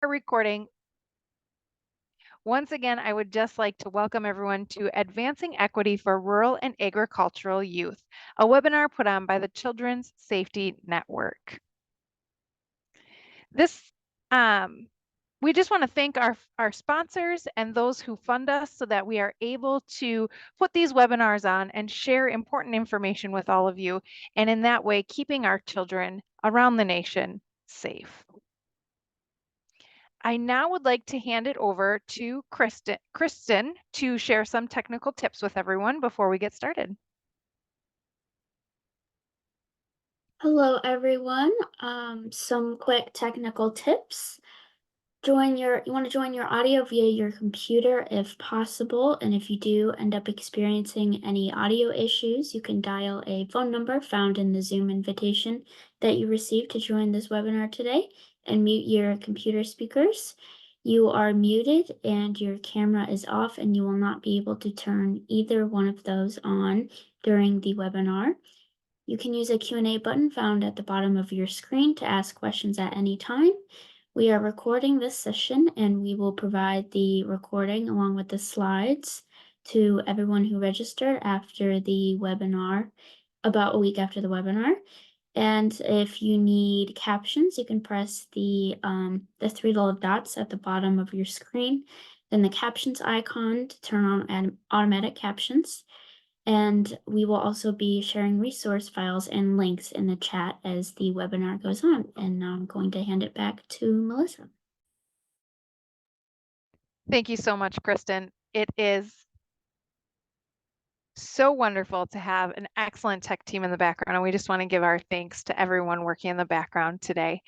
Recording. Once again, I would just like to welcome everyone to Advancing Equity for Rural and Agricultural Youth, a webinar put on by the Children's Safety Network. We just want to thank our sponsors and those who fund us so that we are able to put these webinars on and share important information with all of you, and in that way, keeping our children around the nation safe. I now would like to hand it over to Kristen to share some technical tips with everyone before we get started. Hello, everyone. Some quick technical tips. You want to join your audio via your computer if possible. And if you do end up experiencing any audio issues, you can dial a phone number found in the Zoom invitation that you received to join this webinar today and mute your computer speakers. You are muted and your camera is off, and you will not be able to turn either one of those on during the webinar. You can use a Q&A button found at the bottom of your screen to ask questions at any time. We are recording this session, and we will provide the recording along with the slides to everyone who registered after the webinar, about a week after the webinar. And if you need captions, you can press the 3 little dots at the bottom of your screen, then the captions icon to turn on automatic captions. And we will also be sharing resource files and links in the chat as the webinar goes on. And now I'm going to hand it back to Melissa. Thank you so much, Kristen. It is so wonderful to have an excellent tech team in the background, and we just want to give our thanks to everyone working in the background today.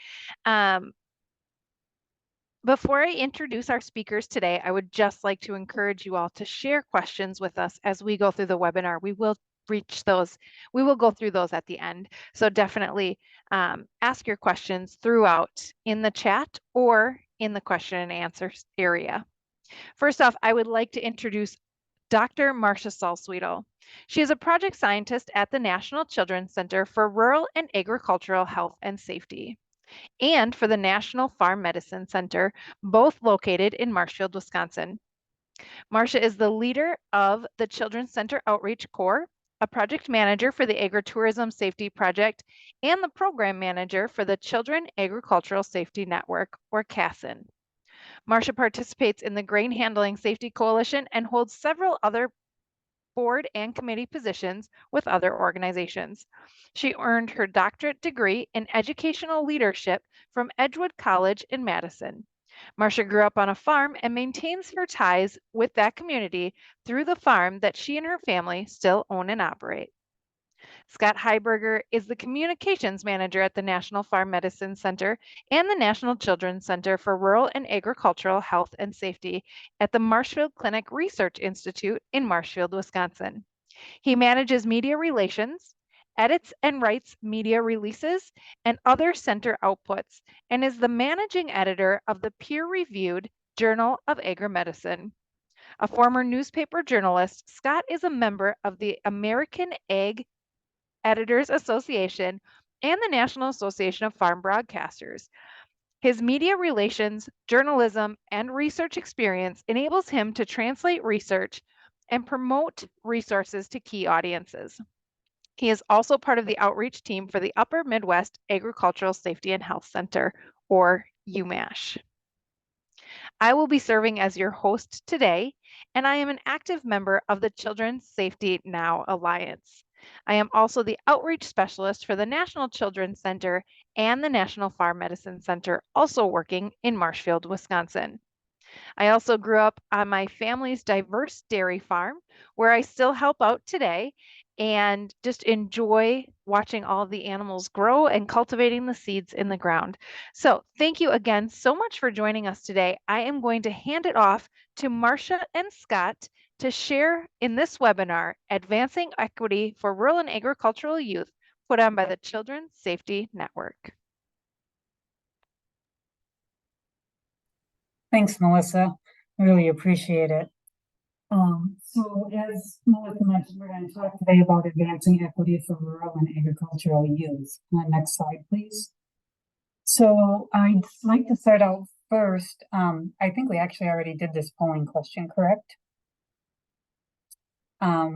Before I introduce our speakers today, I would just like to encourage you all to share questions with us as we go through the webinar. We will go through those at the end. So definitely ask your questions throughout in the chat or in the question and answer area. First off, I would like to introduce Dr. Marsha Salzwedel. She is a project scientist at the National Children's Center for Rural and Agricultural Health and Safety, and for the National Farm Medicine Center, both located in Marshfield, Wisconsin. Marsha is the leader of the Children's Center Outreach Corps, a project manager for the Agritourism Safety Project, and the program manager for the Children Agricultural Safety Network, or CASN. Marsha participates in the Grain Handling Safety Coalition and holds several other board and committee positions with other organizations. She earned her doctorate degree in educational leadership from Edgewood College in Madison. Marsha grew up on a farm and maintains her ties with that community through the farm that she and her family still own and operate. Scott Heiberger is the communications manager at the National Farm Medicine Center and the National Children's Center for Rural and Agricultural Health and Safety at the Marshfield Clinic Research Institute in Marshfield, Wisconsin. He manages media relations, edits and writes media releases and other center outputs, and is the managing editor of the peer-reviewed Journal of Agrimedicine. A former newspaper journalist, Scott is a member of the American Ag Editors Association and the National Association of Farm Broadcasters. His media relations, journalism, and research experience enables him to translate research and promote resources to key audiences. He is also part of the outreach team for the Upper Midwest Agricultural Safety and Health Center, or UMASH. I will be serving as your host today, and I am an active member of the Children's Safety Now Alliance. I am also the outreach specialist for the National Children's Center and the National Farm Medicine Center, also working in Marshfield, Wisconsin. I also grew up on my family's diverse dairy farm, where I still help out today and just enjoy watching all of the animals grow and cultivating the seeds in the ground. So thank you again so much for joining us today. I am going to hand it off to Marsha and Scott to share in this webinar, Advancing Equity for Rural and Agricultural Youth, put on by the Children's Safety Network. Thanks, Melissa. I really appreciate it. So as Melissa mentioned, we're going to talk today about advancing equity for rural and agricultural youth. Next slide, please. So I'd like to start out first, I think we actually already did this polling question, correct?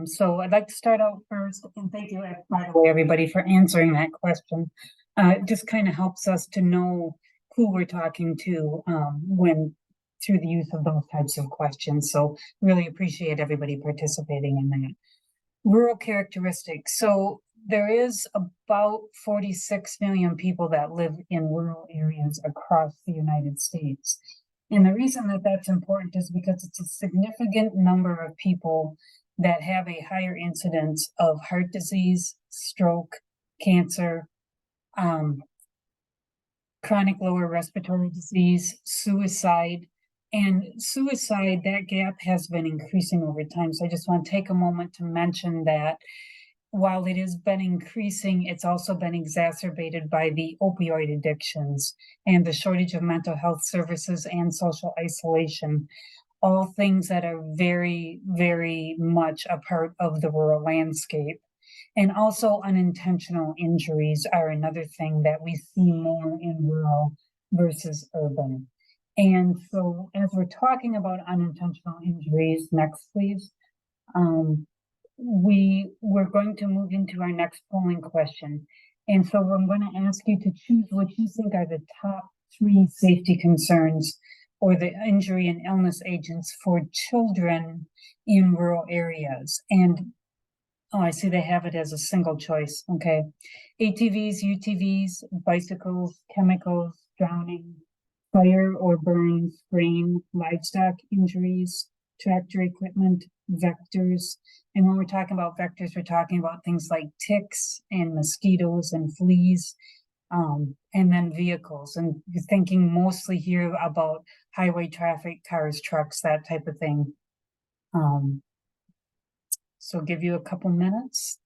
So I'd like to start out first, and thank you, by the way, everybody, for answering that question. It just kind of helps us to know who we're talking to when through the use of those types of questions. So really appreciate everybody participating in that. Rural characteristics. So there is about 46 million people that live in rural areas across the United States. And the reason that that's important is because it's a significant number of people that have a higher incidence of heart disease, stroke, cancer, chronic lower respiratory disease, suicide. And suicide, that gap has been increasing over time. So I just want to take a moment to mention that while it has been increasing, it's also been exacerbated by the opioid addictions and the shortage of mental health services and social isolation, all things that are very, very much a part of the rural landscape. And also unintentional injuries are another thing that we see more in rural versus urban. And so as we're talking about unintentional injuries, next please, we're going to move into our next polling question. And so I'm going to ask you to choose what you think are the top 3 safety concerns or the injury and illness agents for children in rural areas. And oh, I see they have it as a single choice. Okay. ATVs, UTVs, bicycles, chemicals, drowning, fire or burn, spraying, livestock injuries, tractor equipment, vectors. And when we're talking about vectors, we're talking about things like ticks and mosquitoes and fleas, and then vehicles. And you're thinking mostly here about highway traffic, cars, trucks, that type of thing. So I'll give you a couple minutes.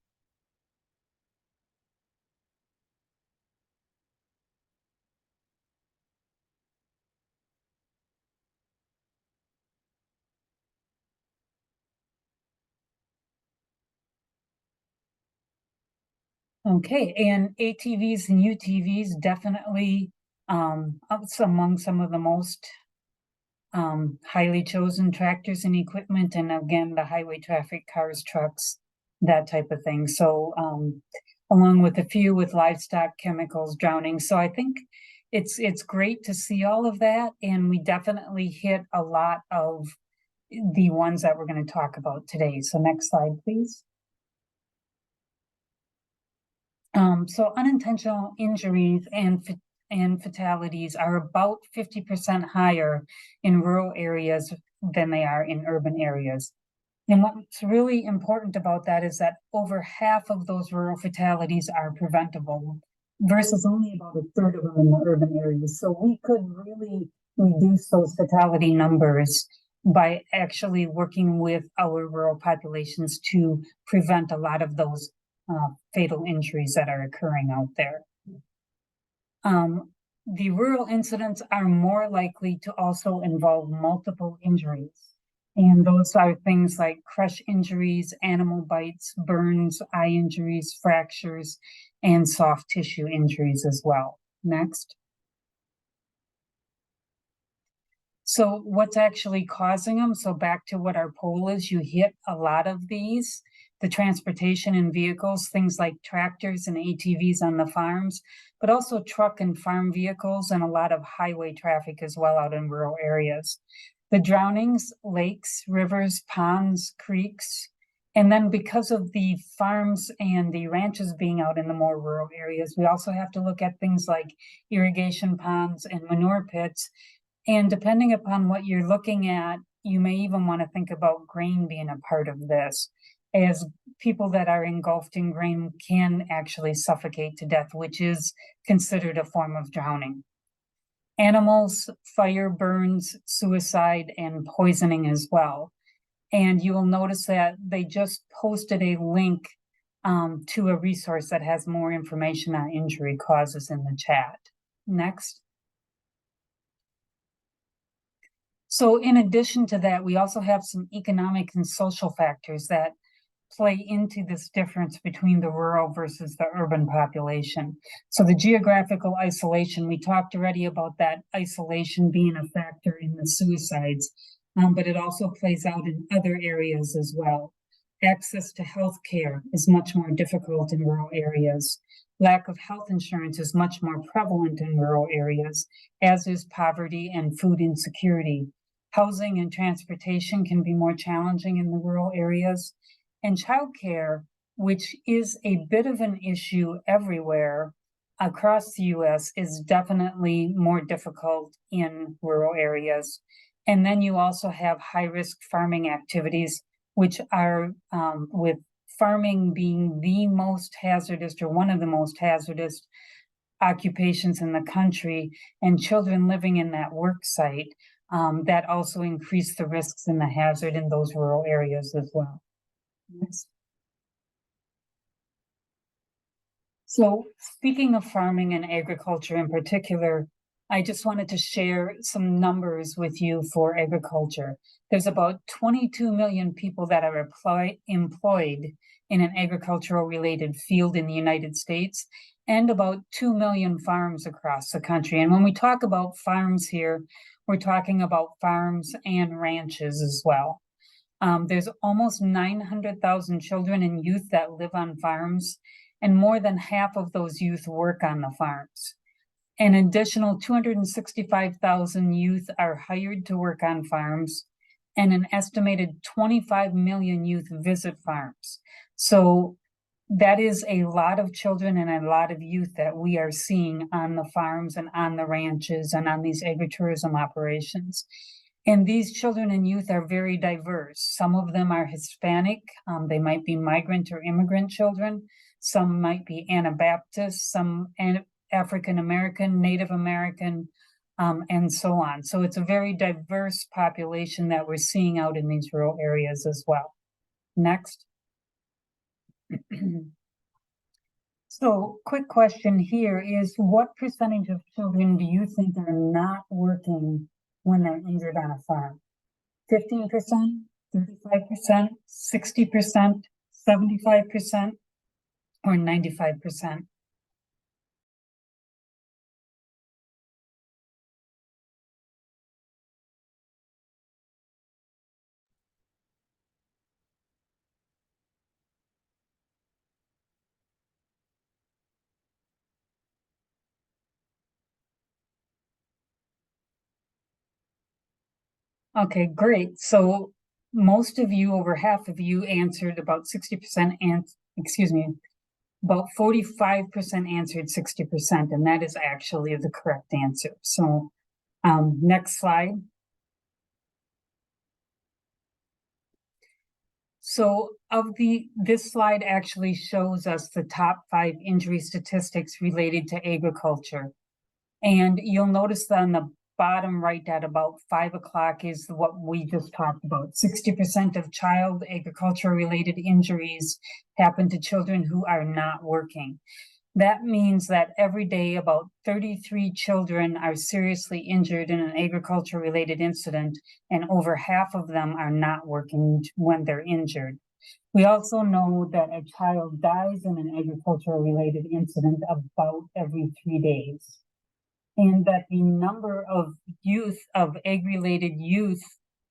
Okay, and ATVs and UTVs definitely among some of the most highly chosen tractors and equipment, and again, the highway traffic, cars, trucks, that type of thing. So along with a few with livestock, chemicals, drowning. So I think it's great to see all of that, and we definitely hit a lot of the ones that we're going to talk about today. So next slide, please. So unintentional injuries and fatalities are about 50% higher in rural areas than they are in urban areas. And what's really important about that is that over half of those rural fatalities are preventable versus only about a third of them in the urban areas. So we could really reduce those fatality numbers by actually working with our rural populations to prevent a lot of those fatal injuries that are occurring out there. The rural incidents are more likely to also involve multiple injuries. And those are things like crush injuries, animal bites, burns, eye injuries, fractures, and soft tissue injuries as well. Next. So what's actually causing them? So back to what our poll is, you hit a lot of these. The transportation and vehicles, things like tractors and ATVs on the farms, but also truck and farm vehicles and a lot of highway traffic as well out in rural areas. The drownings, lakes, rivers, ponds, creeks, and then because of the farms and the ranches being out in the more rural areas, we also have to look at things like irrigation ponds and manure pits. And depending upon what you're looking at, you may even want to think about grain being a part of this, as people that are engulfed in grain can actually suffocate to death, which is considered a form of drowning. Animals, fire, burns, suicide, and poisoning as well. And you will notice that they just posted a link to a resource that has more information on injury causes in the chat. Next. So in addition to that, we also have some economic and social factors that play into this difference between the rural versus the urban population. So the geographical isolation, we talked already about that isolation being a factor in the suicides, but it also plays out in other areas as well. Access to health care is much more difficult in rural areas. Lack of health insurance is much more prevalent in rural areas, as is poverty and food insecurity. Housing and transportation can be more challenging in the rural areas. And childcare, which is a bit of an issue everywhere across the US, is definitely more difficult in rural areas. And then you also have high-risk farming activities, which are with farming being the most hazardous or one of the most hazardous occupations in the country, and children living in that work site, that also increase the risks and the hazard in those rural areas as well. Yes. So speaking of farming and agriculture in particular, I just wanted to share some numbers with you for agriculture. There's about 22 million people that are employed in an agricultural related field in the United States, and about 2 million farms across the country. And when we talk about farms here, we're talking about farms and ranches as well. There's almost 900,000 children and youth that live on farms, and more than half of those youth work on the farms. An additional 265,000 youth are hired to work on farms, and an estimated 25 million youth visit farms. So that is a lot of children and a lot of youth that we are seeing on the farms and on the ranches and on these agritourism operations. And these children and youth are very diverse. Some of them are Hispanic. They might be migrant or immigrant children. Some might be Anabaptist, some African American, Native American, and so on. So it's a very diverse population that we're seeing out in these rural areas as well. Next. So, quick question here is, what percentage of children do you think are not working when they're injured on a farm? 15%, 35%, 60%, 75%, or 95%? Okay, great. So most of you, over half of you, answered about 60%, and excuse me, about 45% answered 60%, and that is actually the correct answer. So next slide. So this slide actually shows us the top 5 injury statistics related to agriculture. And you'll notice that on the bottom right at about 5 o'clock is what we just talked about. 60% of child agriculture related injuries happen to children who are not working. That means that every day about 33 children are seriously injured in an agriculture related incident, and over half of them are not working when they're injured. We also know that a child dies in an agricultural related incident about every 3 days. And that the number of ag-related youth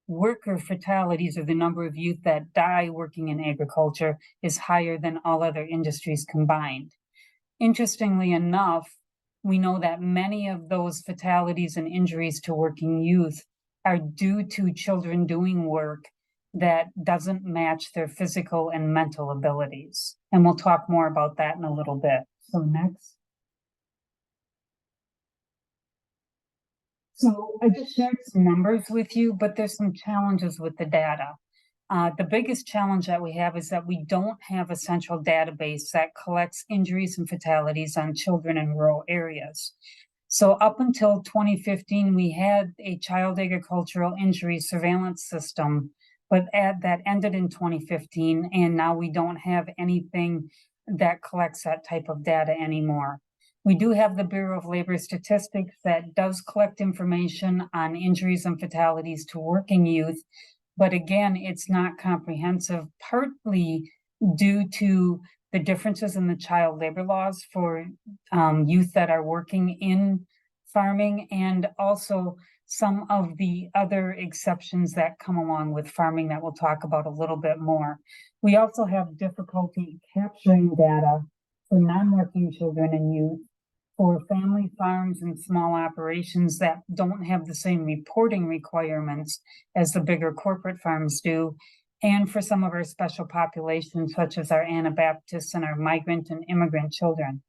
worker fatalities, or the number of youth that die working in agriculture, is higher than all other industries combined. Interestingly enough, we know that many of those fatalities and injuries to working youth are due to children doing work that doesn't match their physical and mental abilities. And we'll talk more about that in a little bit. So next. So I just shared some numbers with you, but there's some challenges with the data. The biggest challenge that we have is that we don't have a central database that collects injuries and fatalities on children in rural areas. So up until 2015, we had a child agricultural injury surveillance system, but that ended in 2015, and now we don't have anything that collects that type of data anymore. We do have the Bureau of Labor Statistics that does collect information on injuries and fatalities to working youth, but again, it's not comprehensive, partly due to the differences in the child labor laws for youth that are working in farming, and also some of the other exceptions that come along with farming that we'll talk about a little bit more. We also have difficulty capturing data for non-working children and youth, for family farms and small operations that don't have the same reporting requirements as the bigger corporate farms do, and for some of our special populations, such as our Anabaptists and our migrant and immigrant children.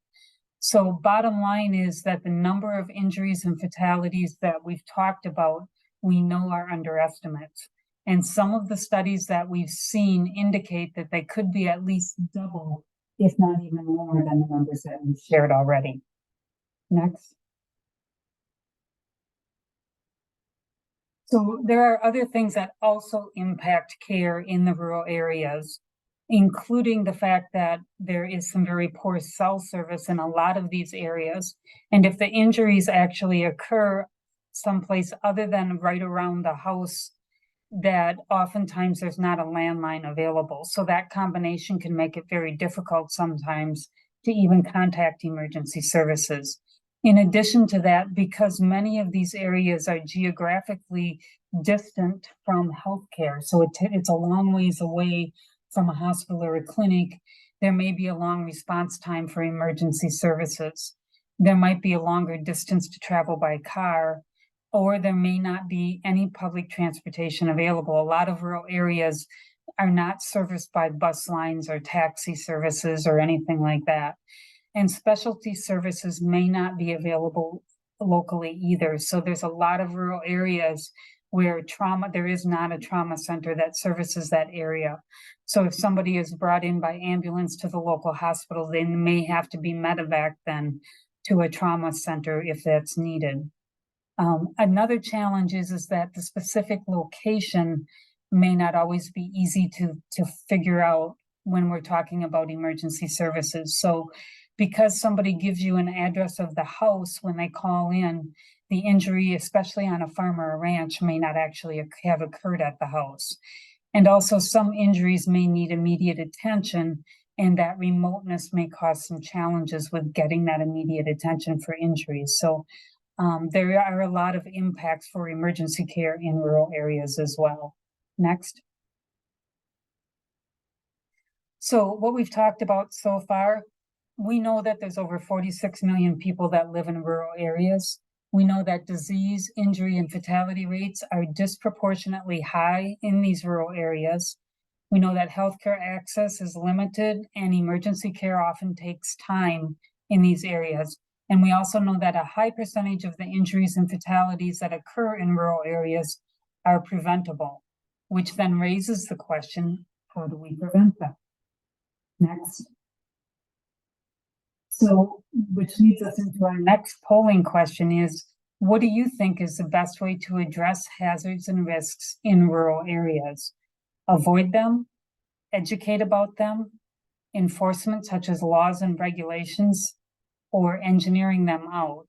So bottom line is that the number of injuries and fatalities that we've talked about, we know are underestimates. And some of the studies that we've seen indicate that they could be at least double, if not even more than the numbers that we've shared already. Next. So there are other things that also impact care in the rural areas, including the fact that there is some very poor cell service in a lot of these areas. And if the injuries actually occur someplace other than right around the house, that oftentimes there's not a landline available. So that combination can make it very difficult sometimes to even contact emergency services. In addition to that, because many of these areas are geographically distant from healthcare, so it's a long ways away from a hospital or a clinic, there may be a long response time for emergency services. There might be a longer distance to travel by car, or there may not be any public transportation available. A lot of rural areas are not serviced by bus lines or taxi services or anything like that. And specialty services may not be available locally either. So there's a lot of rural areas where there is not a trauma center that services that area. So if somebody is brought in by ambulance to the local hospital, they may have to be medevac then to a trauma center if that's needed. Another challenge is that the specific location may not always be easy to figure out when we're talking about emergency services. So because somebody gives you an address of the house when they call in, the injury, especially on a farm or a ranch, may not actually have occurred at the house. And also some injuries may need immediate attention, and that remoteness may cause some challenges with getting that immediate attention for injuries. So there are a lot of impacts for emergency care in rural areas as well. Next. So what we've talked about so far, we know that there's over 46 million people that live in rural areas. We know that disease, injury, and fatality rates are disproportionately high in these rural areas. We know that healthcare access is limited and emergency care often takes time in these areas. And we also know that a high percentage of the injuries and fatalities that occur in rural areas are preventable, which then raises the question, how do we prevent them? Next. So, which leads us into our next polling question is, what do you think is the best way to address hazards and risks in rural areas? Avoid them, educate about them, enforcement such as laws and regulations, or engineering them out?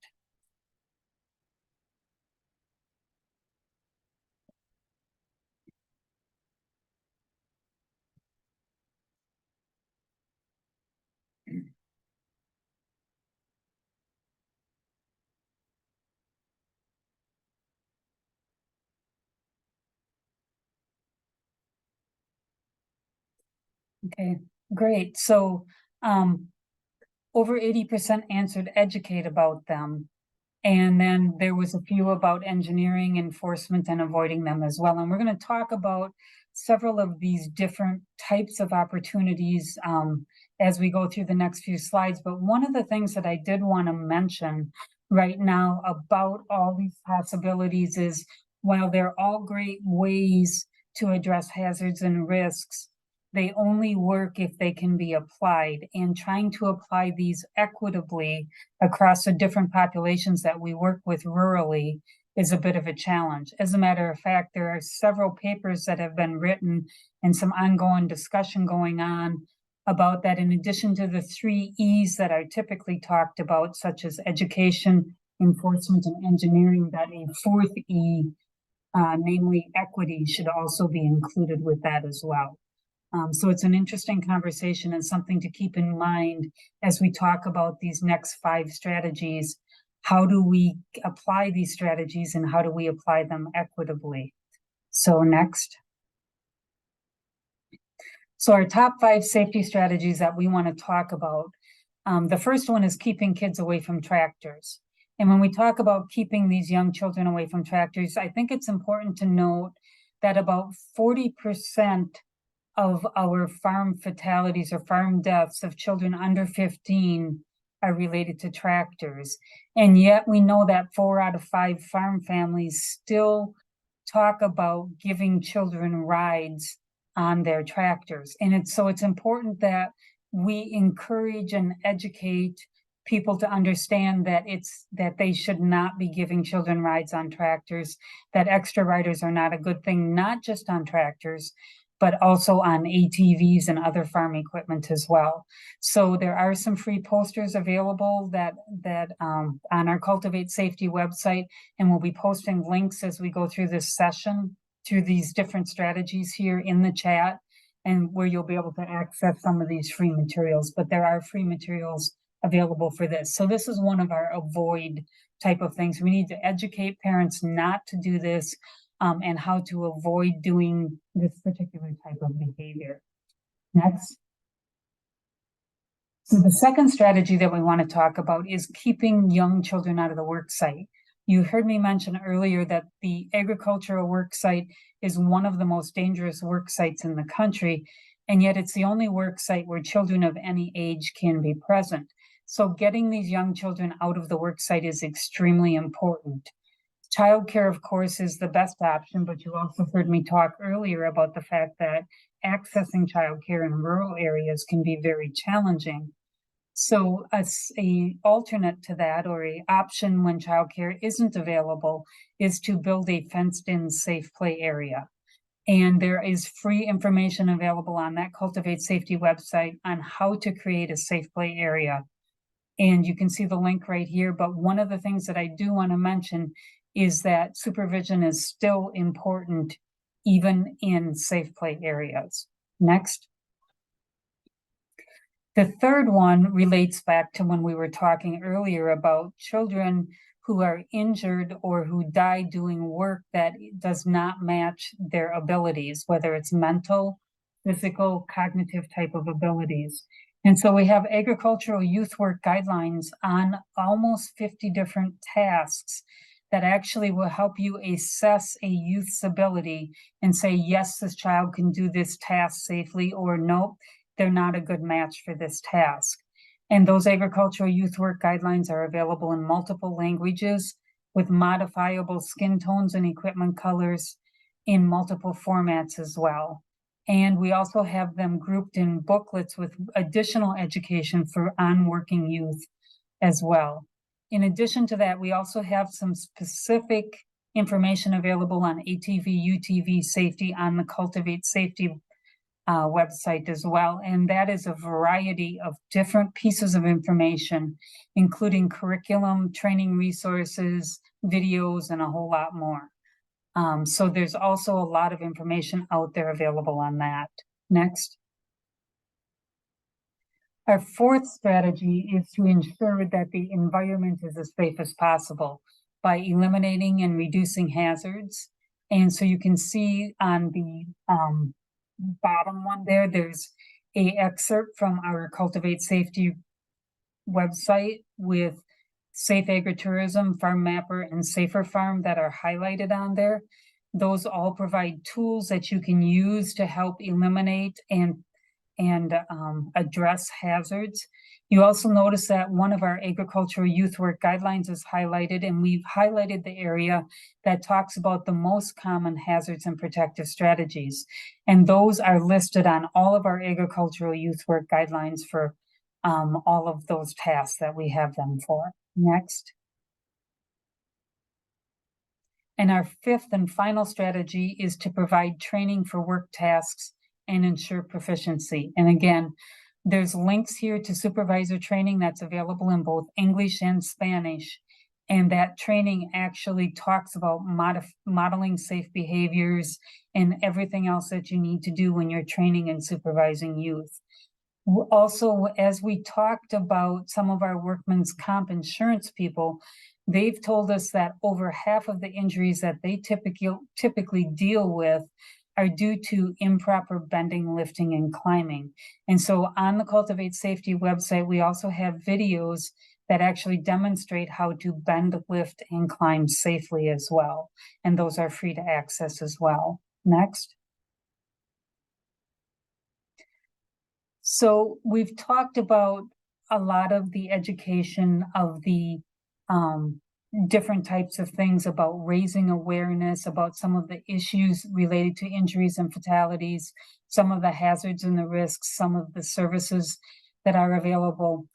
Okay, great. So over 80% answered educate about them. And then there was a few about engineering, enforcement, and avoiding them as well. And we're going to talk about several of these different types of opportunities as we go through the next few slides. But one of the things that I did want to mention right now about all these possibilities is, while they're all great ways to address hazards and risks, they only work if they can be applied, and trying to apply these equitably across the different populations that we work with rurally is a bit of a challenge. As a matter of fact, there are several papers that have been written and some ongoing discussion going on about that, in addition to the 3 E's that are typically talked about, such as education, enforcement, and engineering, that a 4th E, namely equity, should also be included with that as well. So it's an interesting conversation and something to keep in mind as we talk about these next 5 strategies. How do we apply these strategies and how do we apply them equitably? So next. So our top 5 safety strategies that we want to talk about. The first one is keeping kids away from tractors. And when we talk about keeping these young children away from tractors, I think it's important to note that about 40% of our farm fatalities or farm deaths of children under 15 are related to tractors. And yet we know that 4 out of 5 farm families still talk about giving children rides on their tractors. And so it's important that we encourage and educate people to understand that that they should not be giving children rides on tractors, that extra riders are not a good thing, not just on tractors, but also on ATVs and other farm equipment as well. So there are some free posters available that on our Cultivate Safety website, and we'll be posting links as we go through this session through these different strategies here in the chat, and where you'll be able to access some of these free materials. But there are free materials available for this. So this is one of our avoid type of things. We need to educate parents not to do this, and how to avoid doing this particular type of behavior. Next. So the second strategy that we want to talk about is keeping young children out of the work site. You heard me mention earlier that the agricultural work site is one of the most dangerous work sites in the country, and yet it's the only work site where children of any age can be present. So getting these young children out of the work site is extremely important. Childcare, of course, is the best option, but you also heard me talk earlier about the fact that accessing childcare in rural areas can be very challenging. So a alternate to that, or a option when childcare isn't available, is to build a fenced-in safe play area. And there is free information available on that Cultivate Safety website on how to create a safe play area. And you can see the link right here. But one of the things that I do want to mention is that supervision is still important, even in safe play areas. Next. The third one relates back to when we were talking earlier about children who are injured or who die doing work that does not match their abilities, whether it's mental, physical, cognitive type of abilities. And so we have agricultural youth work guidelines on almost 50 different tasks that actually will help you assess a youth's ability and say, yes, this child can do this task safely, or nope, they're not a good match for this task. And those agricultural youth work guidelines are available in multiple languages with modifiable skin tones and equipment colors in multiple formats as well. And we also have them grouped in booklets with additional education for on-working youth as well. In addition to that, we also have some specific information available on ATV, UTV safety on the Cultivate Safety website as well. And that is a variety of different pieces of information, including curriculum, training resources, videos, and a whole lot more. So there's also a lot of information out there available on that. Next. Our fourth strategy is to ensure that the environment is as safe as possible by eliminating and reducing hazards. And so you can see on the bottom one there, there's an excerpt from our Cultivate Safety website with Safe Agritourism, Farm Mapper, and Safer Farm that are highlighted on there. Those all provide tools that you can use to help eliminate and address hazards. You also notice that one of our agricultural youth work guidelines is highlighted, and we've highlighted the area that talks about the most common hazards and protective strategies. And those are listed on all of our agricultural youth work guidelines for all of those tasks that we have them for. Next. And our fifth and final strategy is to provide training for work tasks and ensure proficiency. And again, there's links here to supervisor training that's available in both English and Spanish. And that training actually talks about modeling safe behaviors and everything else that you need to do when you're training and supervising youth. Also, as we talked about some of our workman's comp insurance people, they've told us that over half of the injuries that they typically deal with are due to improper bending, lifting, and climbing. And so on the Cultivate Safety website, we also have videos that actually demonstrate how to bend, lift, and climb safely as well. And those are free to access as well. Next. So we've talked about a lot of the education of the different types of things, about raising awareness about some of the issues related to injuries and fatalities, some of the hazards and the risks, some of the services that are available.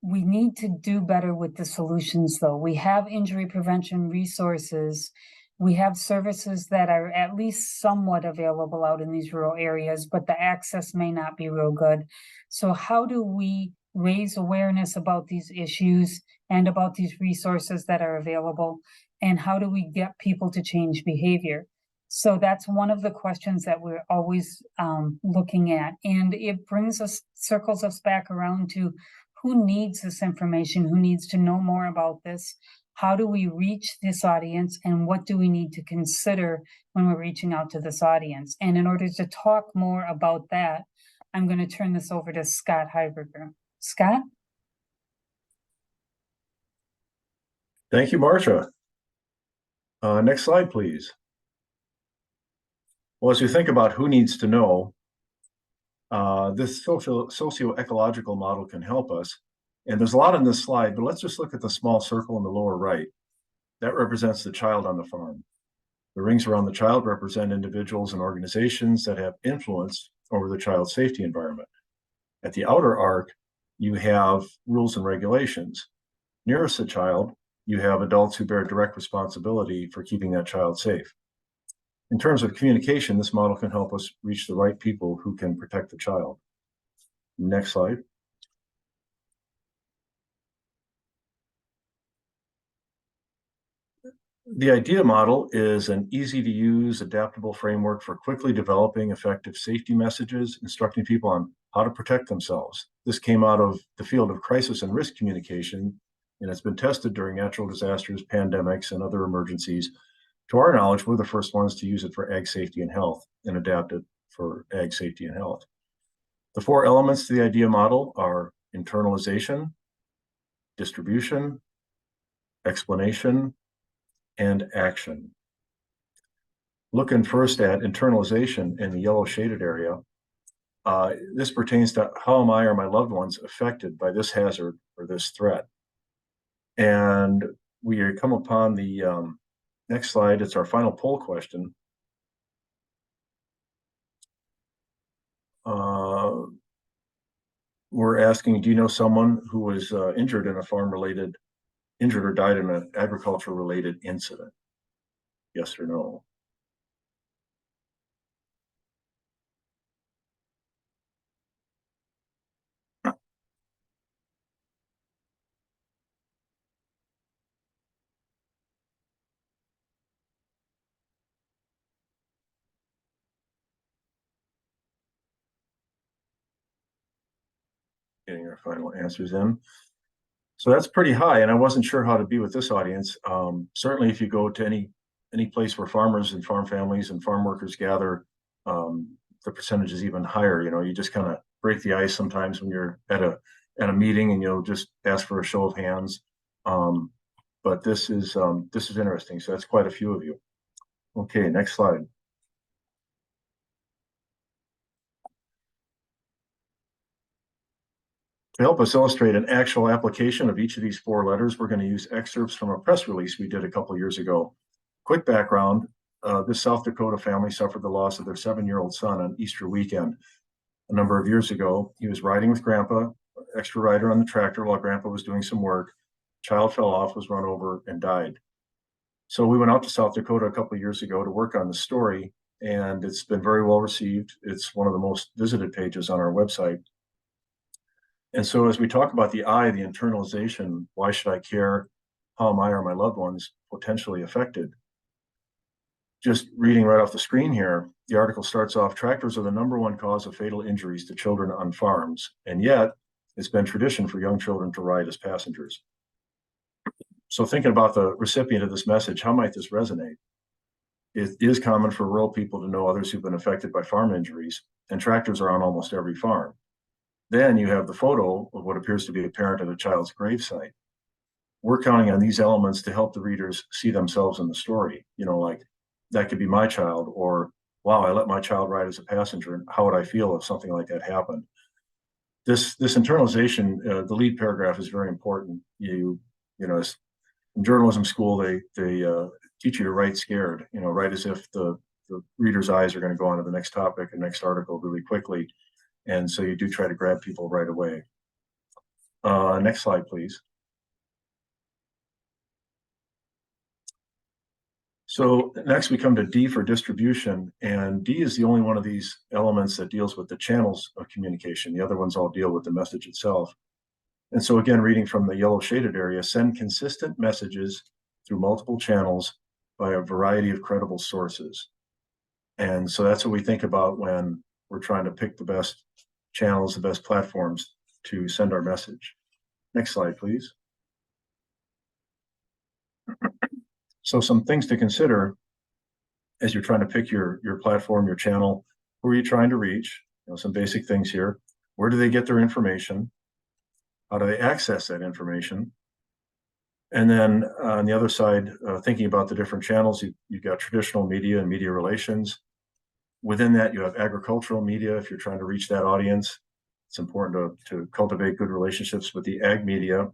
We need to do better with the solutions, though. We have injury prevention resources. We have services that are at least somewhat available out in these rural areas, but the access may not be real good. So how do we raise awareness about these issues and about these resources that are available? And how do we get people to change behavior? So that's one of the questions that we're always looking at. And it circles us back around to who needs this information, who needs to know more about this. How do we reach this audience, and what do we need to consider when we're reaching out to this audience? And in order to talk more about that, I'm going to turn this over to Scott Heiberger. Scott? Thank you, Marsha. Next slide, please. Well, as you think about who needs to know, this socio-ecological model can help us. And there's a lot on this slide, but let's just look at the small circle in the lower right. That represents the child on the farm. The rings around the child represent individuals and organizations that have influence over the child's safety environment. At the outer arc, you have rules and regulations. Nearest the child, you have adults who bear direct responsibility for keeping that child safe. In terms of communication, this model can help us reach the right people who can protect the child. Next slide. The IDEA model is an easy-to-use, adaptable framework for quickly developing effective safety messages, instructing people on how to protect themselves. This came out of the field of crisis and risk communication, and it's been tested during natural disasters, pandemics, and other emergencies. To our knowledge, we're the first ones to use it for ag safety and health and adapt it for ag safety and health. The four elements to the IDEA model are internalization, distribution, explanation, and action. Looking first at internalization in the yellow shaded area, this pertains to how am I or my loved ones affected by this hazard or this threat. And we come upon the next slide. It's our final poll question. We're asking, do you know someone who was injured in a farm-related, injured or died in an agriculture-related incident? Yes or no? Getting our final answers in. So that's pretty high, and I wasn't sure how to be with this audience. Certainly, if you go to any place where farmers and farm families and farm workers gather, the percentage is even higher. You know, you just kind of break the ice sometimes when you're at a meeting, and you'll just ask for a show of hands. But this is interesting. So that's quite a few of you. Okay, next slide. To help us illustrate an actual application of each of these four letters, we're going to use excerpts from a press release we did a couple years ago. Quick background, this South Dakota family suffered the loss of their 7-year-old son on Easter weekend. A number of years ago, he was riding with Grandpa, extra rider on the tractor while Grandpa was doing some work. Child fell off, was run over, and died. So we went out to South Dakota a couple of years ago to work on the story, and it's been very well received. It's one of the most visited pages on our website. And so as we talk about the I, the internalization, why should I care? how am I or my loved ones potentially affected? Just reading right off the screen here, the article starts off, tractors are the #1 cause of fatal injuries to children on farms, and yet it's been tradition for young children to ride as passengers. So thinking about the recipient of this message, how might this resonate? It is common for rural people to know others who've been affected by farm injuries, and tractors are on almost every farm. Then you have the photo of what appears to be a parent at a child's gravesite. We're counting on these elements to help the readers see themselves in the story. Like that could be my child, or wow, I let my child ride as a passenger. How would I feel if something like that happened? This internalization, the lead paragraph is very important. In journalism school, they teach you to write scared. Write as if the reader's eyes are going to go on to the next topic and next article really quickly, and so you do try to grab people right away. Next slide, please. So next we come to D for distribution, and D is the only one of these elements that deals with the channels of communication. The other ones all deal with the message itself. And so again, reading from the yellow shaded area, send consistent messages through multiple channels by a variety of credible sources. And so that's what we think about when we're trying to pick the best channels, the best platforms to send our message. Next slide, please. So some things to consider as you're trying to pick your platform, your channel. Who are you trying to reach? Some basic things here. Where do they get their information? How do they access that information? And then on the other side, thinking about the different channels, you've got traditional media and media relations. Within that, you have agricultural media. If you're trying to reach that audience, it's important to cultivate good relationships with the ag media,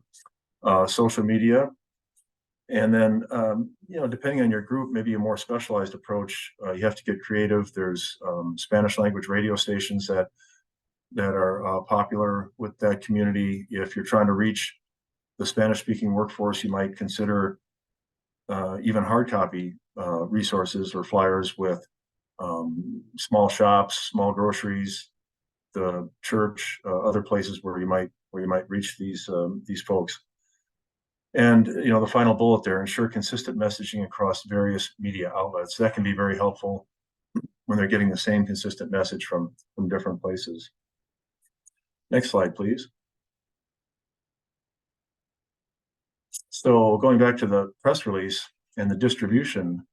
social media. And then, depending on your group, maybe a more specialized approach. You have to get creative. There's Spanish language radio stations that are popular with that community. If you're trying to reach the Spanish-speaking workforce, you might consider even hard copy resources or flyers with small shops, small groceries, the church, other places where you might reach these folks. And the final bullet there, ensure consistent messaging across various media outlets. That can be very helpful when they're getting the same consistent message from different places. Next slide, please. So going back to the press release and the distribution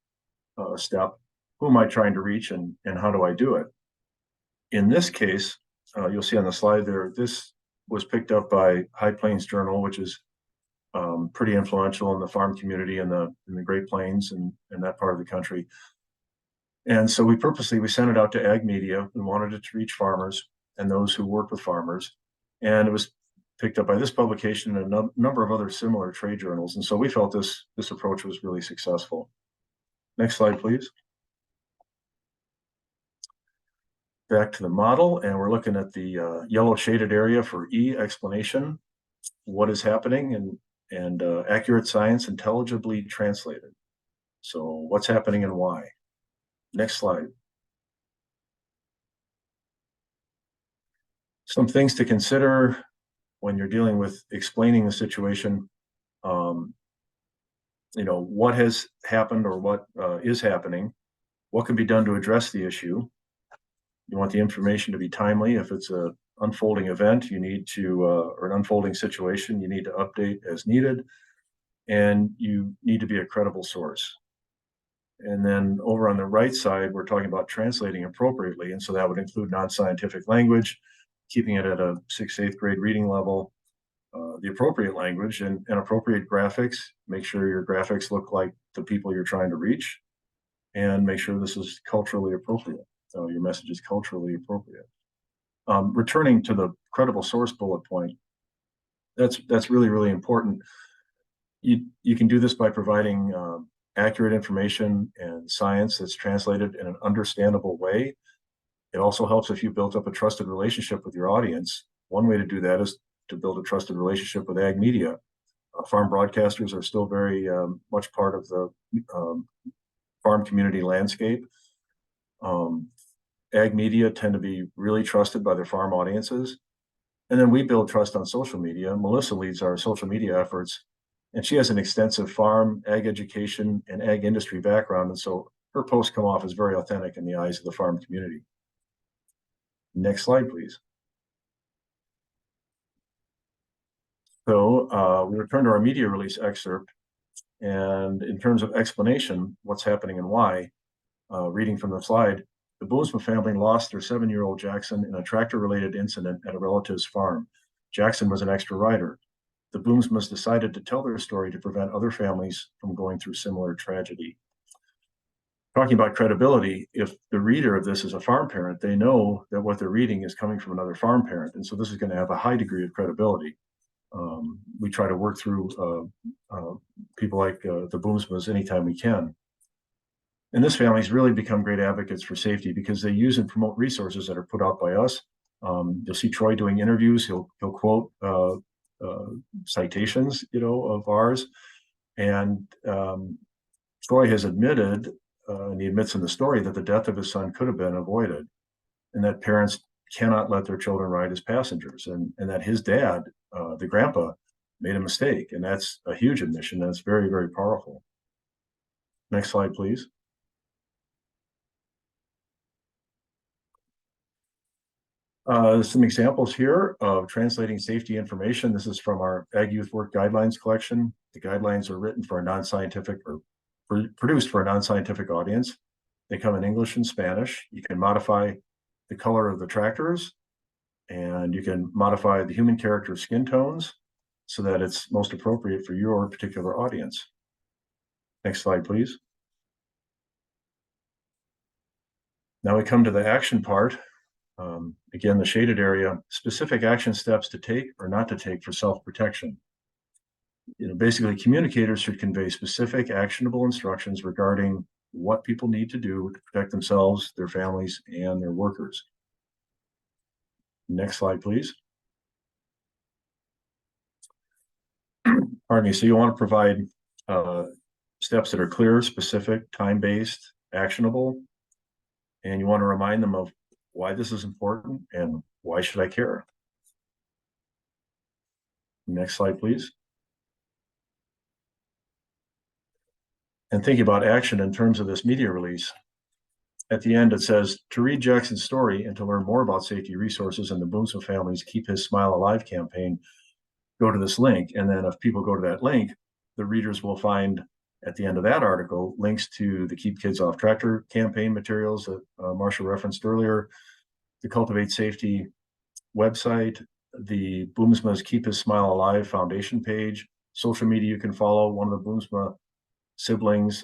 step, who am I trying to reach and how do I do it? In this case, you'll see on the slide there, this was picked up by High Plains Journal, which is pretty influential in the farm community in the Great Plains and that part of the country. And so we sent it out to ag media. We wanted it to reach farmers and those who work with farmers. And it was picked up by this publication and a number of other similar trade journals. And so we felt this approach was really successful. Next slide, please. Back to the model, and we're looking at the yellow shaded area for E, explanation. What is happening and accurate science intelligibly translated. So what's happening and why? Next slide. Some things to consider when you're dealing with explaining the situation. What has happened or what is happening, what can be done to address the issue. You want the information to be timely. If it's an unfolding event, you need to, or an unfolding situation, you need to update as needed, and you need to be a credible source. And then over on the right side, we're talking about translating appropriately. And so that would include non-scientific language, keeping it at a 6th, 8th grade reading level, the appropriate language and appropriate graphics. Make sure your graphics look like the people you're trying to reach, and make sure this is culturally appropriate. So your message is culturally appropriate. Returning to the credible source bullet point, that's really, really important. You can do this by providing accurate information and science that's translated in an understandable way. It also helps if you built up a trusted relationship with your audience. One way to do that is to build a trusted relationship with ag media. Farm broadcasters are still very much part of the farm community landscape. Ag media tend to be really trusted by their farm audiences. And then we build trust on social media. Melissa leads our social media efforts. And she has an extensive farm, ag education, and ag industry background. And so her posts come off as very authentic in the eyes of the farm community. Next slide, please. So we return to our media release excerpt. And in terms of explanation, what's happening and why, reading from the slide, the Boomsma family lost their 7-year-old Jackson in a tractor-related incident at a relative's farm. Jackson was an extra rider. The Boomsmas decided to tell their story to prevent other families from going through similar tragedy. Talking about credibility, if the reader of this is a farm parent, they know that what they're reading is coming from another farm parent. And so this is going to have a high degree of credibility. We try to work through people like the Boomsmas anytime we can. And this family's really become great advocates for safety because they use and promote resources that are put out by us. You'll see Troy doing interviews. He'll quote citations, of ours. And Troy has admitted, and he admits in the story, that the death of his son could have been avoided, and that parents cannot let their children ride as passengers, and that his dad, the grandpa, made a mistake. And that's a huge admission. That's very, very powerful. Next slide, please. Some examples here of translating safety information. This is from our Ag Youth Work Guidelines collection. The guidelines are written for a non-scientific or produced for a non-scientific audience. They come in English and Spanish. You can modify the color of the tractors, and you can modify the human character skin tones so that it's most appropriate for your particular audience. Next slide, please. Now we come to the action part. Again, the shaded area, specific action steps to take or not to take for self-protection. Basically, communicators should convey specific actionable instructions regarding what people need to do to protect themselves, their families, and their workers. Next slide, please. Pardon me. So you want to provide steps that are clear, specific, time-based, actionable, and you want to remind them of why this is important and why should I care. Next slide, please. And thinking about action in terms of this media release, at the end it says, to read Jackson's story and to learn more about safety resources and the Boomsma family's Keep His Smile Alive campaign, go to this link. And then if people go to that link, the readers will find at the end of that article links to the Keep Kids Off Tractor campaign materials that Marsha referenced earlier, the Cultivate Safety website, the Boomsma's Keep His Smile Alive Foundation page, social media you can follow. One of the Boomsma siblings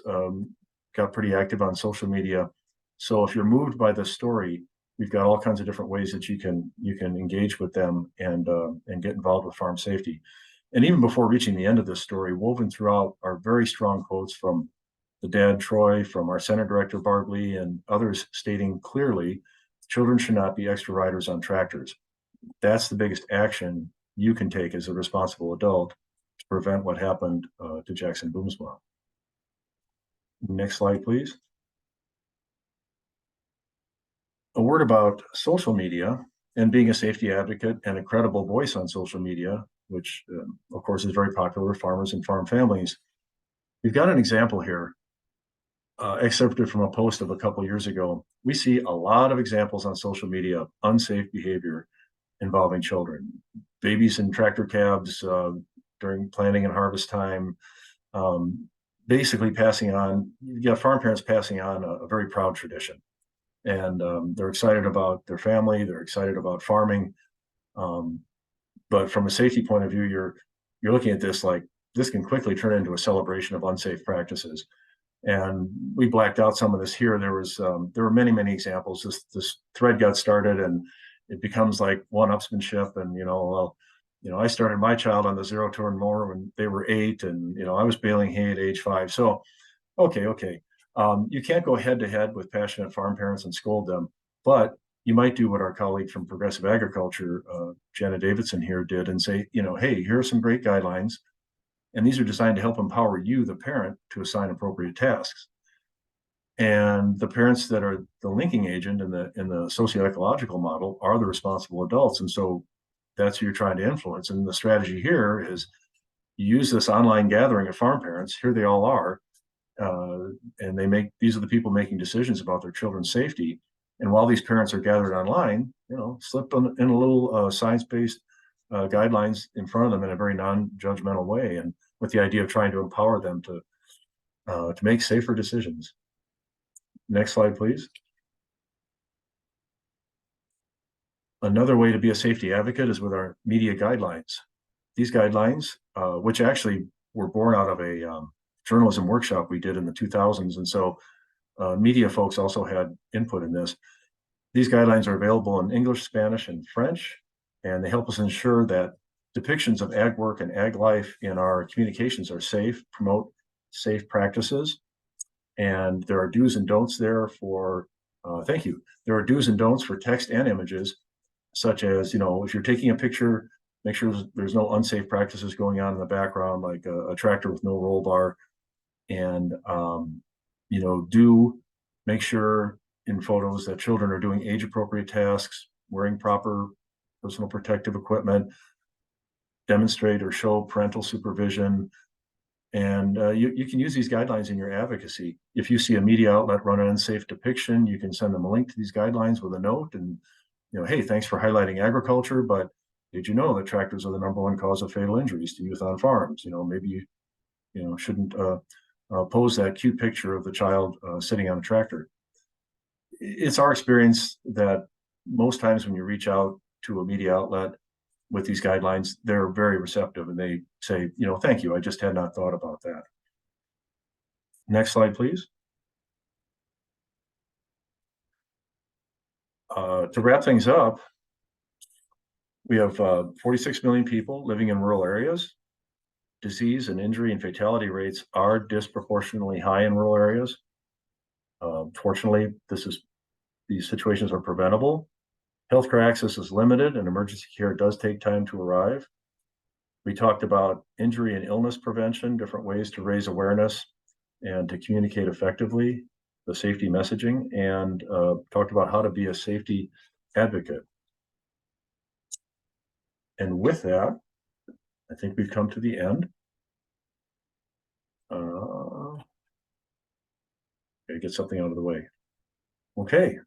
got pretty active on social media. So if you're moved by this story, we've got all kinds of different ways that you can engage with them and get involved with farm safety. And even before reaching the end of this story, woven throughout are very strong quotes from the dad, Troy, from our center director, Barb Lee, and others stating clearly, children should not be extra riders on tractors. That's the biggest action you can take as a responsible adult to prevent what happened to Jackson Boomsma. Next slide, please. A word about social media and being a safety advocate and a credible voice on social media, which of course is very popular with farmers and farm families. We've got an example here, excerpted from a post of a couple of years ago. We see a lot of examples on social media of unsafe behavior involving children, babies in tractor cabs during planting and harvest time, basically passing on, farm parents passing on a very proud tradition. And they're excited about their family, they're excited about farming. But from a safety point of view, you're looking at this like this can quickly turn into a celebration of unsafe practices. And we blacked out some of this here. There were many examples. This thread got started and it becomes like one-upsmanship. And I started my child on the zero-turn mower when they were 8, and I was baling hay at age 5. So, okay. You can't go head-to-head with passionate farm parents and scold them, but you might do what our colleague from Progressive Agriculture, Jenna Davidson here, did and say, hey, here are some great guidelines, and these are designed to help empower you, the parent, to assign appropriate tasks. And the parents that are the linking agent in the socioecological model are the responsible adults. And so that's who you're trying to influence. And the strategy here is you use this online gathering of farm parents. Here they all are, and these are the people making decisions about their children's safety. And while these parents are gathered online, slip in a little science-based guidelines in front of them in a very non-judgmental way, and with the idea of trying to empower them to make safer decisions. Next slide, please. Another way to be a safety advocate is with our media guidelines. These guidelines, which actually were born out of a journalism workshop we did in the 2000s, and so media folks also had input in this. These guidelines are available in English, Spanish, and French, and they help us ensure that depictions of ag work and ag life in our communications are safe, promote safe practices, and there are do's and don'ts there for, thank you, there are do's and don'ts for text and images, such as, if you're taking a picture, make sure there's no unsafe practices going on in the background, like a tractor with no roll bar, and, do make sure in photos that children are doing age-appropriate tasks, wearing proper personal protective equipment, demonstrate or show parental supervision. And you can use these guidelines in your advocacy. If you see a media outlet run an unsafe depiction, you can send them a link to these guidelines with a note and, hey, thanks for highlighting agriculture, but did you know that tractors are the #1 cause of fatal injuries to youth on farms? Maybe you shouldn't pose that cute picture of the child sitting on a tractor. It's our experience that most times when you reach out to a media outlet with these guidelines, they're very receptive and they say, thank you, I just had not thought about that. Next slide, please. To wrap things up, we have 46 million people living in rural areas. Disease and injury and fatality rates are disproportionately high in rural areas. Fortunately, these situations are preventable. Healthcare access is limited and emergency care does take time to arrive. We talked about injury and illness prevention, different ways to raise awareness and to communicate effectively, the safety messaging, and talked about how to be a safety advocate. And with that, I think we've come to the end. Gotta get something out of the way. Okay.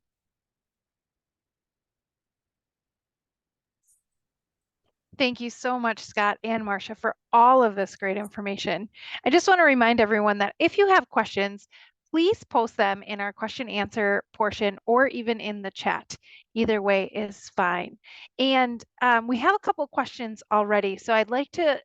Thank you so much, Scott and Marsha, for all of this great information. I just want to remind everyone that if you have questions, please post them in our question answer portion or even in the chat. Either way is fine. And we have a couple of questions already, so I'd like to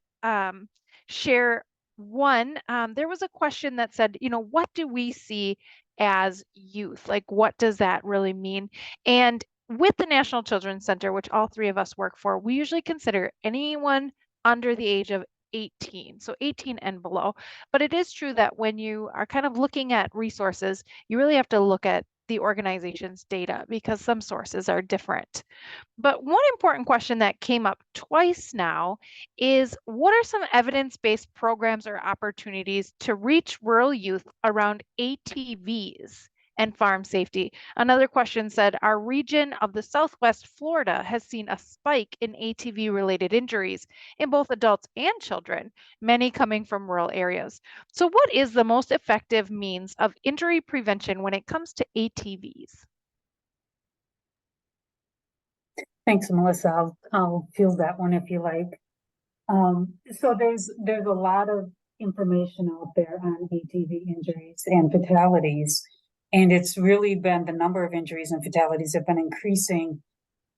share one. There was a question that said, what do we see as youth? Like, what does that really mean? And with the National Children's Center, which all three of us work for, we usually consider anyone under the age of 18, so 18 and below. But it is true that when you are kind of looking at resources, you really have to look at the organization's data because some sources are different. But one important question that came up twice now is, what are some evidence-based programs or opportunities to reach rural youth around ATVs and farm safety? Another question said, our region of the Southwest Florida has seen a spike in ATV-related injuries in both adults and children, many coming from rural areas. So what is the most effective means of injury prevention when it comes to ATVs? Thanks, Melissa. I'll field that one if you like. So there's a lot of information out there on ATV injuries and fatalities. And it's really been, the number of injuries and fatalities have been increasing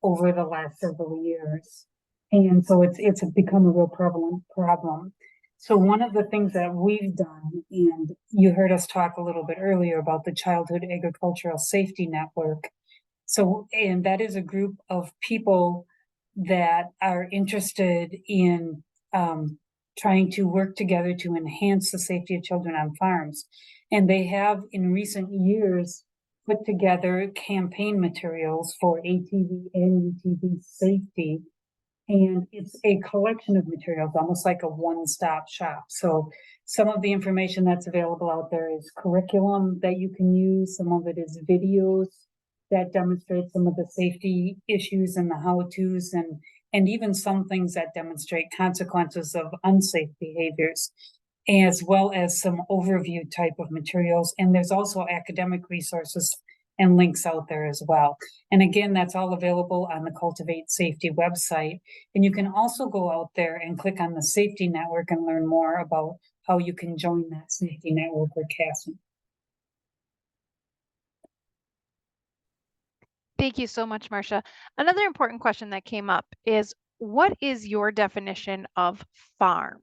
over the last several years. And so it's become a real prevalent problem. So one of the things that we've done, and you heard us talk a little bit earlier about the Childhood Agricultural Safety Network. So, and that is a group of people that are interested in trying to work together to enhance the safety of children on farms. And they have in recent years put together campaign materials for ATV and UTV safety. And it's a collection of materials, almost like a one-stop shop. So some of the information that's available out there is curriculum that you can use. Some of it is videos that demonstrate some of the safety issues and the how-tos and even some things that demonstrate consequences of unsafe behaviors, as well as some overview type of materials. And there's also academic resources and links out there as well. And again, that's all available on the Cultivate Safety website. And you can also go out there and click on the Safety Network and learn more about how you can join that safety network or CASM. Thank you so much, Marsha. Another important question that came up is, what is your definition of farm?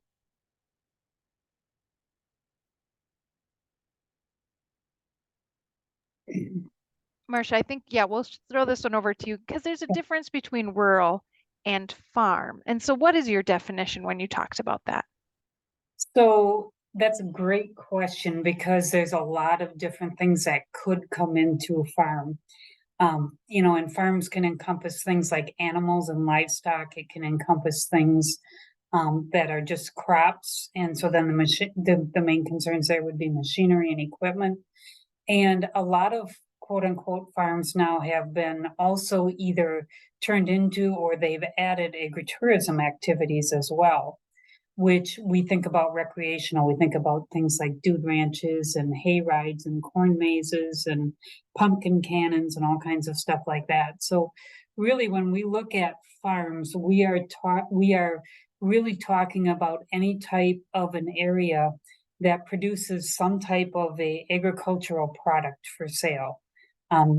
Marsha, I think, yeah, we'll throw this one over to you because there's a difference between rural and farm. And so what is your definition when you talked about that? So that's a great question because there's a lot of different things that could come into a farm. And farms can encompass things like animals and livestock. It can encompass things that are just crops. And so then the main concerns there would be machinery and equipment. And a lot of quote unquote farms now have been also either turned into or they've added agritourism activities as well, which we think about recreational. We think about things like dude ranches and hay rides and corn mazes and pumpkin cannons and all kinds of stuff like that. So really, when we look at farms, we are really talking about any type of an area that produces some type of a agricultural product for sale.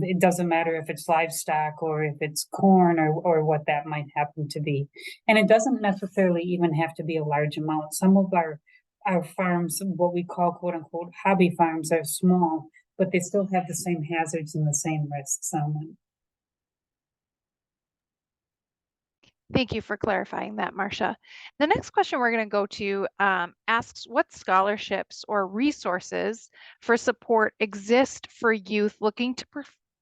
It doesn't matter if it's livestock or if it's corn or what that might happen to be. And it doesn't necessarily even have to be a large amount. Some of our farms, what we call quote unquote hobby farms, are small, but they still have the same hazards and the same risks on them. Thank you for clarifying that, Marsha. The next question we're going to go to asks, what scholarships or resources for support exist for youth looking to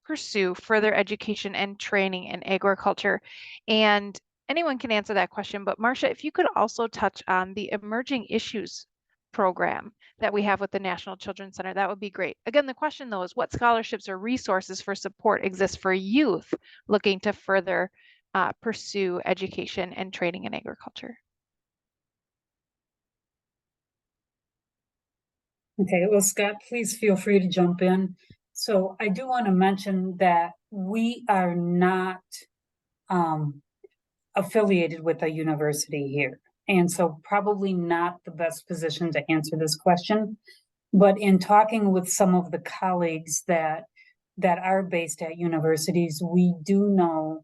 pursue further education and training in agriculture? And anyone can answer that question, but Marsha, if you could also touch on the Emerging Issues program that we have with the National Children's Center, that would be great. Again, the question though is, what scholarships or resources for support exist for youth looking to further pursue education and training in agriculture? Okay, well, Scott, please feel free to jump in. So I do want to mention that we are not affiliated with a university here. And so probably not the best position to answer this question. But in talking with some of the colleagues that are based at universities, we do know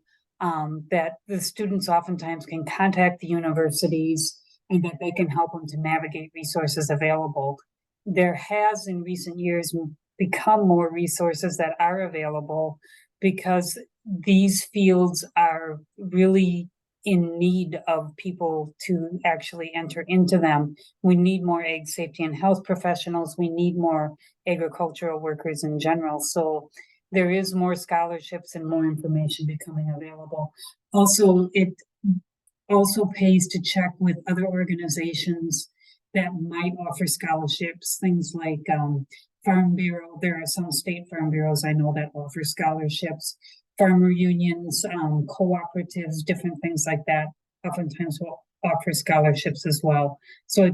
that the students oftentimes can contact the universities and that they can help them to navigate resources available. There has in recent years become more resources that are available because these fields are really in need of people to actually enter into them. We need more ag safety and health professionals. We need more agricultural workers in general. So there is more scholarships and more information becoming available. Also, it also pays to check with other organizations that might offer scholarships, things like Farm Bureau. There are some state farm bureaus I know that offer scholarships. Farmer unions, cooperatives, different things like that oftentimes will offer scholarships as well. So,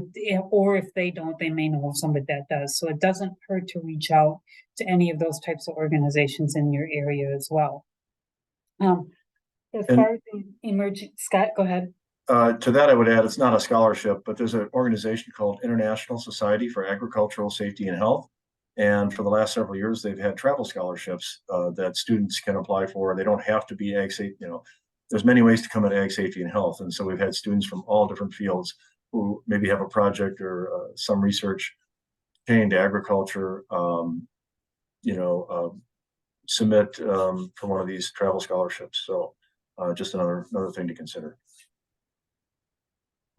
or if they don't, they may know of somebody that does. So it doesn't hurt to reach out to any of those types of organizations in your area as well. As far as emerging, Scott, go ahead. To that, I would add, it's not a scholarship, but there's an organization called International Society for Agricultural Safety and Health. And for the last several years, they've had travel scholarships that students can apply for. They don't have to be ag safety. There's many ways to come at ag safety and health. And so we've had students from all different fields who maybe have a project or some research pertaining to agriculture, submit for one of these travel scholarships. So just another thing to consider.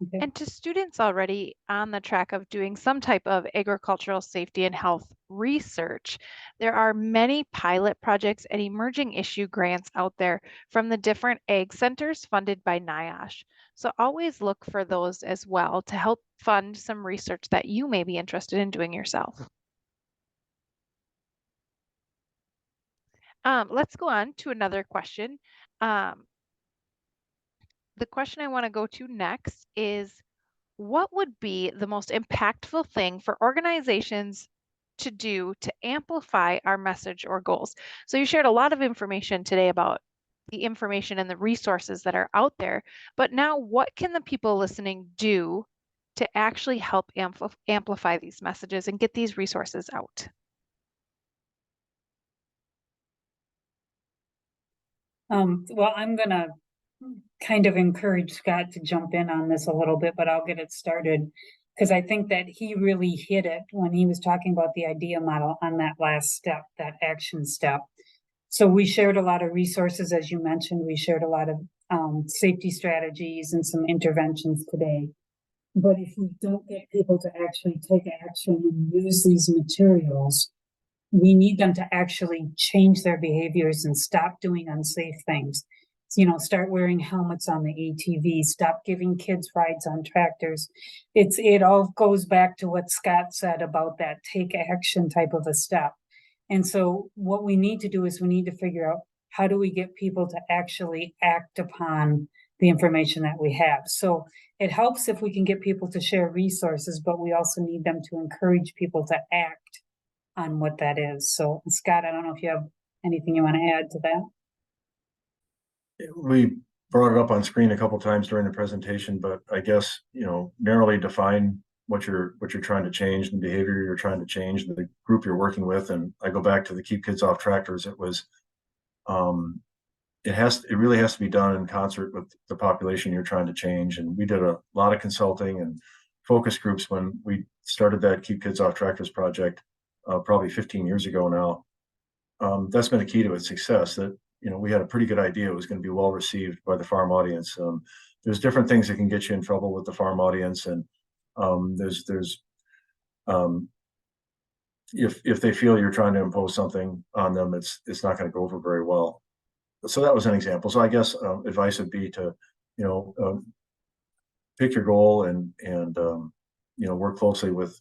Okay. And to students already on the track of doing some type of agricultural safety and health research, there are many pilot projects and emerging issue grants out there from the different ag centers funded by NIOSH. So always look for those as well to help fund some research that you may be interested in doing yourself. Let's go on to another question. the question I want to go to next is, what would be the most impactful thing for organizations to do to amplify our message or goals? So you shared a lot of information today about the information and the resources that are out there, but now what can the people listening do to actually help amplify these messages and get these resources out? Well, I'm gonna kind of encourage Scott to jump in on this a little bit, but I'll get it started. Because I think that he really hit it when he was talking about the idea model on that last step, that action step. So we shared a lot of resources, as you mentioned. We shared a lot of safety strategies and some interventions today. But if we don't get people to actually take action and use these materials, we need them to actually change their behaviors and stop doing unsafe things. You know, start wearing helmets on the ATVs, stop giving kids rides on tractors. It all goes back to what Scott said about that take action type of a step. And so what we need to do is we need to figure out, how do we get people to actually act upon the information that we have? So it helps if we can get people to share resources, but we also need them to encourage people to act on what that is. So Scott, I don't know if you have anything you want to add to that. We brought it up on screen a couple times during the presentation, but I guess, narrowly define what you're trying to change, the behavior you're trying to change, and the group you're working with. And I go back to the Keep Kids Off Tractors. It was, it really has to be done in concert with the population you're trying to change. And we did a lot of consulting and focus groups when we started that Keep Kids Off Tractors project, probably 15 years ago now. That's been a key to its success, that we had a pretty good idea it was going to be well received by the farm audience. There's different things that can get you in trouble with the farm audience, and if they feel you're trying to impose something on them, it's not going to go over very well. So that was an example. So I guess advice would be to pick your goal and work closely with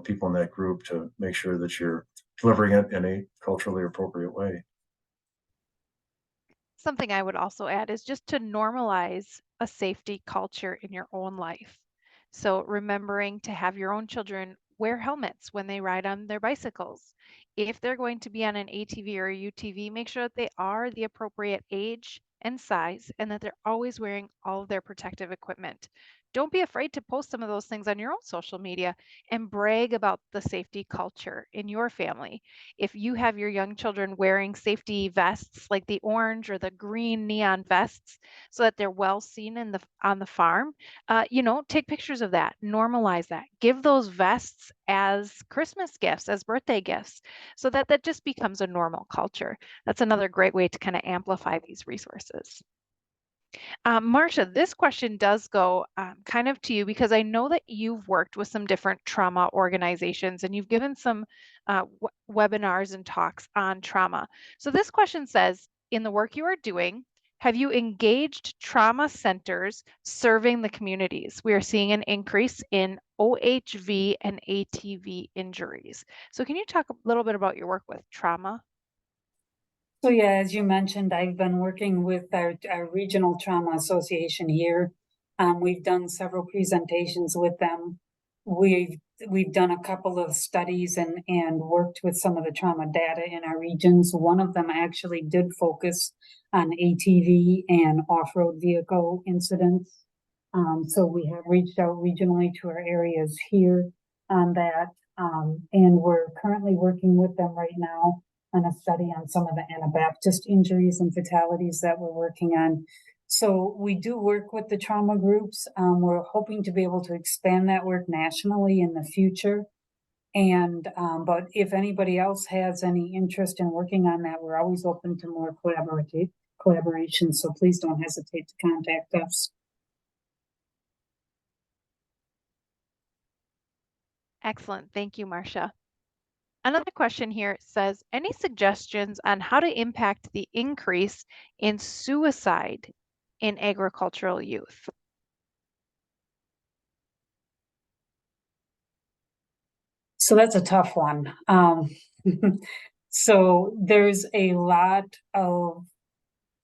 people in that group to make sure that you're delivering it in a culturally appropriate way. Something I would also add is just to normalize a safety culture in your own life. So remembering to have your own children wear helmets when they ride on their bicycles. If they're going to be on an ATV or a UTV, make sure that they are the appropriate age and size and that they're always wearing all of their protective equipment. Don't be afraid to post some of those things on your own social media and brag about the safety culture in your family. If you have your young children wearing safety vests like the orange or the green neon vests so that they're well seen on the farm, take pictures of that, normalize that, give those vests as Christmas gifts, as birthday gifts, so that that just becomes a normal culture. That's another great way to kind of amplify these resources. Marsha, this question does go kind of to you because I know that you've worked with some different trauma organizations and you've given some webinars and talks on trauma. So this question says, in the work you are doing, have you engaged trauma centers serving the communities? We are seeing an increase in OHV and ATV injuries. So can you talk a little bit about your work with trauma? So yeah, as you mentioned, I've been working with our regional trauma association here. We've done several presentations with them. We've done a couple of studies and worked with some of the trauma data in our regions. One of them actually did focus on ATV and off-road vehicle incidents. So we have reached out regionally to our areas here on that. And we're currently working with them right now on a study on some of the Anabaptist injuries and fatalities that we're working on. So we do work with the trauma groups. We're hoping to be able to expand that work nationally in the future. And but if anybody else has any interest in working on that, we're always open to more collaboration. So please don't hesitate to contact us. Excellent. Thank you, Marsha. Another question here says, any suggestions on how to impact the increase in suicide in agricultural youth? So that's a tough one. So there's a lot of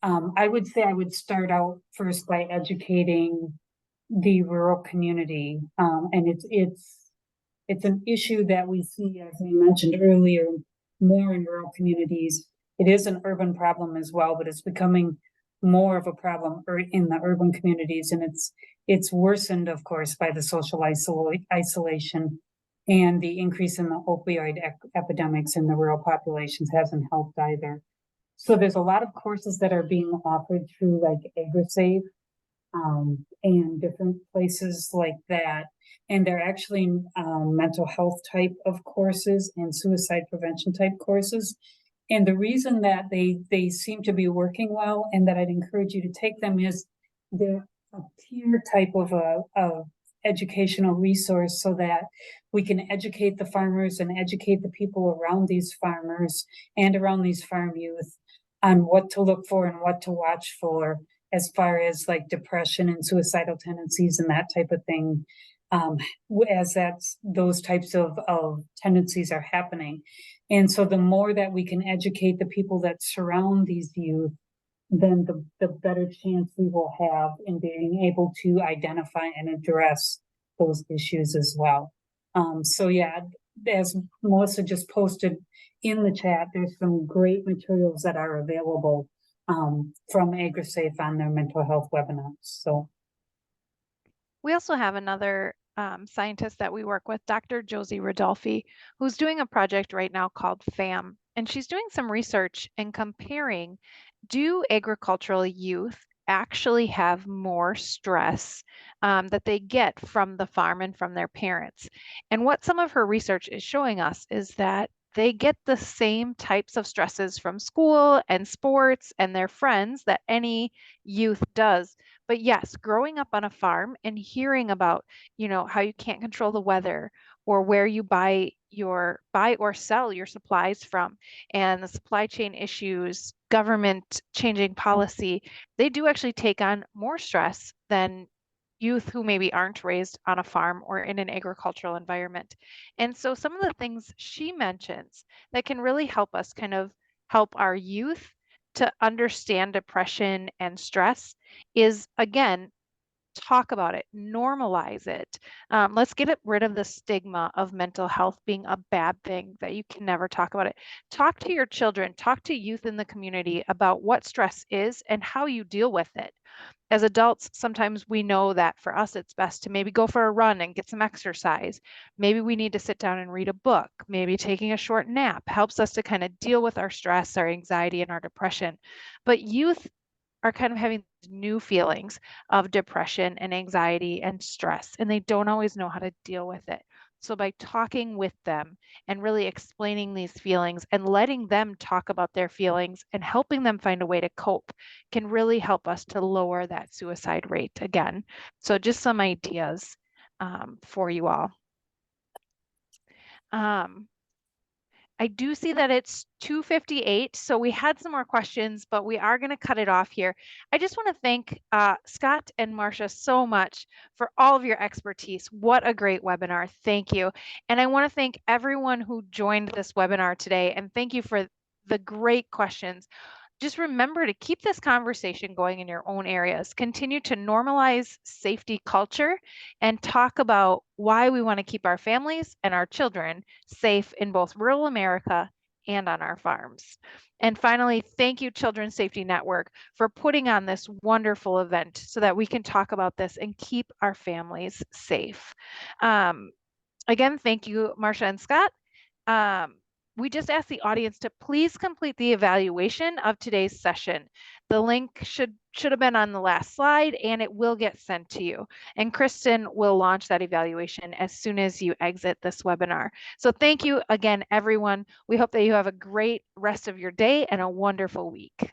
I would say I would start out first by educating the rural community. And it's an issue that we see, as I mentioned earlier, more in rural communities. It is an urban problem as well, but it's becoming more of a problem in the urban communities, and it's worsened, of course, by the social isolation, and the increase in the opioid epidemics in the rural populations hasn't helped either. So there's a lot of courses that are being offered through like AgriSafe, and different places like that. And they're actually mental health type of courses and suicide prevention type courses. And the reason that they seem to be working well, and that I'd encourage you to take them, is they're a peer type of a educational resource, so that we can educate the farmers and educate the people around these farmers and around these farm youth on what to look for and what to watch for, as far as like depression and suicidal tendencies and that type of thing, as those types of tendencies are happening. And so the more that we can educate the people that surround these youth, then the better chance we will have in being able to identify and address those issues as well. So yeah, as Melissa just posted in the chat, there's some great materials that are available from AgriSafe on their mental health webinars. So we also have another scientist that we work with, Dr. Josie Rodolfi, who's doing a project right now called FAM. And she's doing some research and comparing, do agricultural youth actually have more stress that they get from the farm and from their parents? And what some of her research is showing us is that they get the same types of stresses from school and sports and their friends that any youth does. But yes, growing up on a farm and hearing about, how you can't control the weather, or where you buy or sell your supplies from, and the supply chain issues, government changing policy, they do actually take on more stress than youth who maybe aren't raised on a farm or in an agricultural environment. And so some of the things she mentions that can really help us kind of help our youth to understand depression and stress is, again, talk about it, normalize it. Let's get rid of the stigma of mental health being a bad thing, that you can never talk about it. Talk to your children, talk to youth in the community about what stress is and how you deal with it. As adults, sometimes we know that for us, it's best to maybe go for a run and get some exercise. Maybe we need to sit down and read a book. Maybe taking a short nap helps us to kind of deal with our stress, our anxiety, and our depression. But youth are kind of having new feelings of depression and anxiety and stress, and they don't always know how to deal with it. So by talking with them and really explaining these feelings and letting them talk about their feelings and helping them find a way to cope can really help us to lower that suicide rate again. So just some ideas for you all. I do see that it's 2:58, so we had some more questions, but we are going to cut it off here. I just want to thank Scott and Marsha so much for all of your expertise. What a great webinar. Thank you. And I want to thank everyone who joined this webinar today, and thank you for the great questions. Just remember to keep this conversation going in your own areas. Continue to normalize safety culture and talk about why we want to keep our families and our children safe in both rural America and on our farms. And finally, thank you, Children's Safety Network, for putting on this wonderful event so that we can talk about this and keep our families safe. Again, thank you, Marsha and Scott. We just ask the audience to please complete the evaluation of today's session. The link should have been on the last slide, and it will get sent to you. And Kristen will launch that evaluation as soon as you exit this webinar. So thank you again, everyone. We hope that you have a great rest of your day and a wonderful week.